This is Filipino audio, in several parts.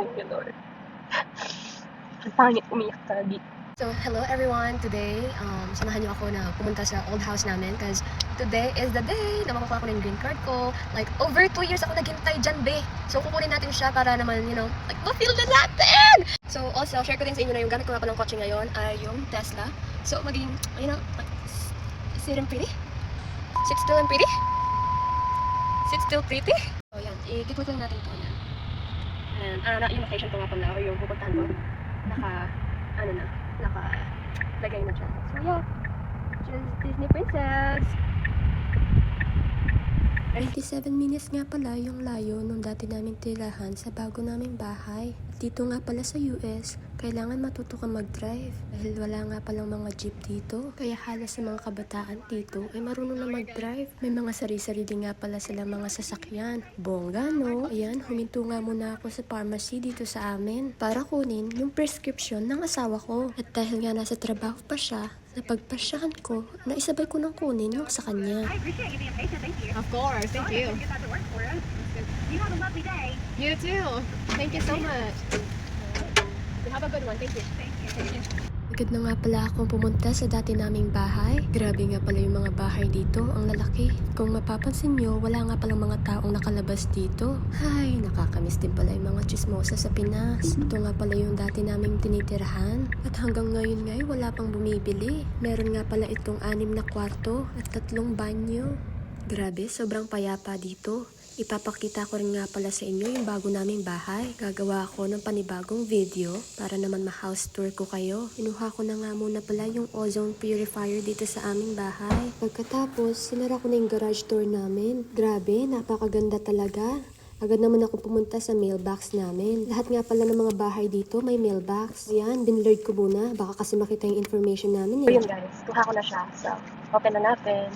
Thank you, Lord. Ang pangit umiyak talaga. So, hello everyone! Today, samahan niyo ako na pumunta sa old house namin because today is the day na makukuha ko ng green card ko. Like, over 2 years ako naghintay dyan, be. So, kukunin natin siya para naman, like, ma-feel na natin! So, also, share ko din sa inyo na yung gamit ko nga pa ng kotse ngayon ay yung Tesla. So, maging, like, sit and pretty? Sit still and pretty? Sit still pretty? So, yan. I-click lang natin ito. Yan. And, yung location ko nga pala, or yung pupuntahan ko, nakalagay na dyan. So, yeah. Just Disney Princess. 27 minutes nga pala yung layo nung dati naming tirahan sa bago naming bahay. Dito nga pala sa US, kailangan matuto ka mag-drive dahil wala nga palang mga jeep dito. Kaya halos sa mga kabataan dito ay marunong na mag-drive. May mga sari-sarili nga pala sila mga sasakyan. Bongga, no? Ayan, huminto nga muna ako sa pharmacy dito sa amin para kunin yung prescription ng asawa ko. At dahil nga nasa trabaho pa siya, napagpasyahan ko na isabay ko nang kunin yung sa kanya. I appreciate you being patient. Thank you. Of course, thank you. Get that to work for you. You have a lovely day. You too. Thank you so much. Have a good one. Thank you. Thank you. Agad na nga pala akong pumunta sa dati naming bahay. Grabe nga pala yung mga bahay dito, ang lalaki. Kung mapapansin nyo, wala nga palang mga taong nakalabas dito. Ay, nakakamiss din pala yung mga chismosa sa Pinas. Ito nga pala yung dati naming tinitirahan. At hanggang ngayon ngay, wala pang bumibili. Meron nga pala itong 6 na kwarto at 3 banyo. Grabe, sobrang payapa dito. Ipapakita ko rin nga pala sa inyo yung bago naming bahay. Gagawa ako ng panibagong video para naman ma-house tour ko kayo. Inuha ko na nga muna pala yung ozone purifier dito sa aming bahay. Pagkatapos, sinara ko na yung garage door namin. Grabe, napakaganda talaga. Agad naman ako pumunta sa mailbox namin. Lahat nga pala ng mga bahay dito may mailbox. Ayan, binlurred ko muna. Baka kasi makita yung information namin So yun guys, kuha ko na siya. So, open na natin.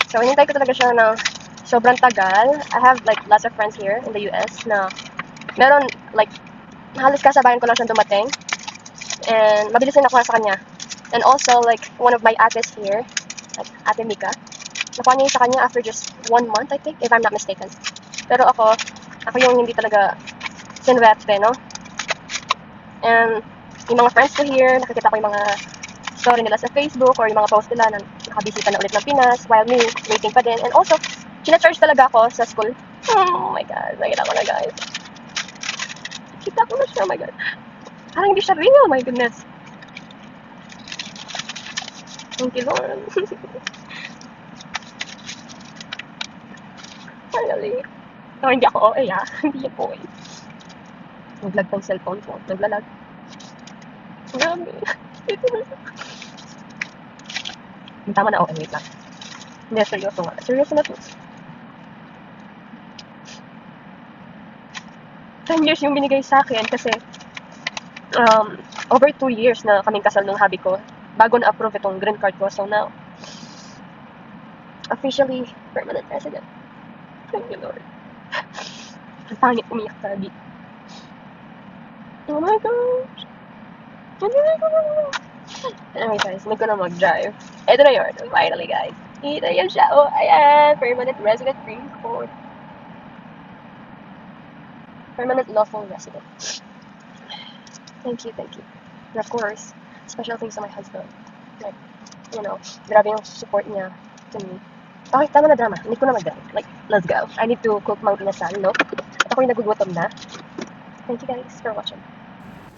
So, hinintay ko talaga siya ng sobrang tagal. I have like lots of friends here in the US na meron like halos kasabayan ko lang siyang dumating. And mabilis din nakuha sa kanya. And also like one of my ates here, like Ate Mika, nakuha niya yung sa kanya after just 1 month I think, if I'm not mistaken. Pero ako yung hindi talaga sinwerte, no? And yung mga friends ko here, nakikita ko yung mga story nila sa Facebook or yung mga post nila na nakabisita na ulit ng Pinas while me waiting pa din. And also, sina-charge talaga ako sa school. Oh my God, nakita ko na guys. Kita ko na siya, oh my God. Parang hindi siya real, oh my goodness. Thank you, Lord. Finally. So, hindi ako OA ha. Hindi yan OA. Naglag tong cellphone ko. Naglalag. Grabe. Ito na siya. Tama na OA, wait lang. Hindi, seryoso nga. Seryoso na to. 10 years yung binigay sa akin kasi over 2 years na kaming kasal ng hubby ko bago na-approve itong green card ko. So now, officially permanent resident. Thank you, Lord. Ang pangit umiyak talaga. Oh my gosh. Anyway guys, hindi ko na mag-drive. Ito na yun. Finally guys. Ito yun siya. Oh, ayan. Permanent resident green card. Permanent lawful resident. Thank you, thank you. And of course, special thanks to my husband. Like, grabe yung support niya to me. Okay, tama na drama. Hindi ko na mag-drive. Like, let's go. I need to cook mang inasal, no? At ako'y nagugutom na. Thank you guys for watching.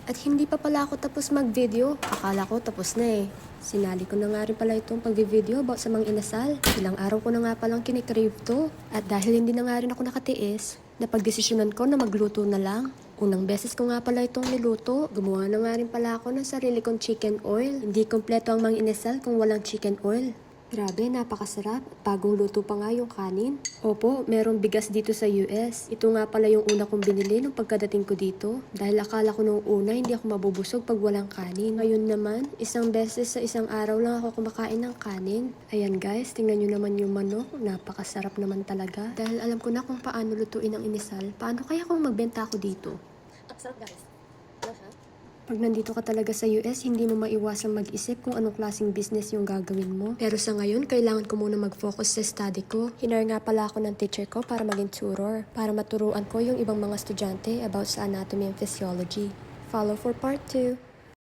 At hindi pa pala ako tapos mag-video. Akala ko tapos na eh. Sinali ko na nga rin pala itong pag-video about sa mga inasal. Ilang araw ko na nga palang kinikrave to. At dahil hindi na nga rin ako nakatiis, napagdesisyonan ko na magluto na lang. Unang beses ko nga pala itong niluto. Gumawa na nga rin pala ako ng sarili kong chicken oil. Hindi kompleto ang mga inasal kung walang chicken oil. Grabe, napakasarap. Bagong luto pa nga yung kanin. Opo, merong bigas dito sa US. Ito nga pala yung una kong binili nung pagkadating ko dito. Dahil akala ko nung una hindi ako mabubusog pag walang kanin. Ngayon naman, isang beses sa isang araw lang ako kumakain ng kanin. Ayan guys, tingnan nyo naman yung manok. Napakasarap naman talaga. Dahil alam ko na kung paano lutuin ang inisal. Paano kaya kung magbenta ako dito? Ang sarap guys. Pag nandito ka talaga sa US, hindi mo maiwasang mag-isip kung anong klaseng business yung gagawin mo. Pero sa ngayon, kailangan ko muna mag-focus sa study ko. Hinar nga pala ako ng teacher ko para maging tutor, para maturuan ko yung ibang mga estudyante about sa anatomy and physiology. Follow for part 2.